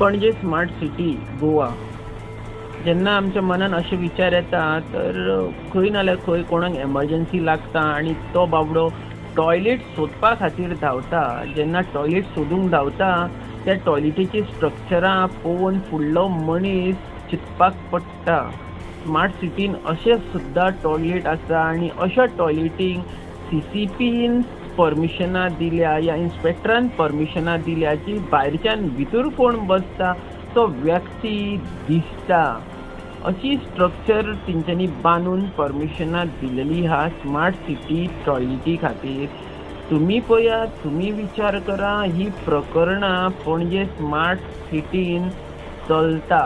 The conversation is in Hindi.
पणजे स्मार्ट सिटी गोवा जेन्ना आमच्या मनान असे विचार येता तर खंय नाल्यार खंय कोणाक एमर्जन्सी लागता आणि तो बाबडो टॉयलेट सोदपा खातीर धांवता. जेन्ना टॉयलेट सोदूंक धांवता त्या टॉयलेटीची स्ट्रक्चरां पळोवन फुडलो मनीस चिंतपाक पडटा. स्मार्ट सिटीन अशें सुद्दां टॉयलेट आसा आनी अशा टॉयलेटींक CCPन परमिशनां दिल्या या इन्स्पेक्टरान परमिशनां दिल्या जी भायरच्यान भितर कोण बसता तो व्यक्ती दिसता अशी स्ट्रक्चर तेंच्यांनी बांदून परमिशनां दिलेली आहा स्मार्ट सिटी टॉयलेटी खातीर. तुम्ही पळयात, तुम्ही विचार करा, ही प्रकरणां पणजे स्मार्ट सिटीन चलता.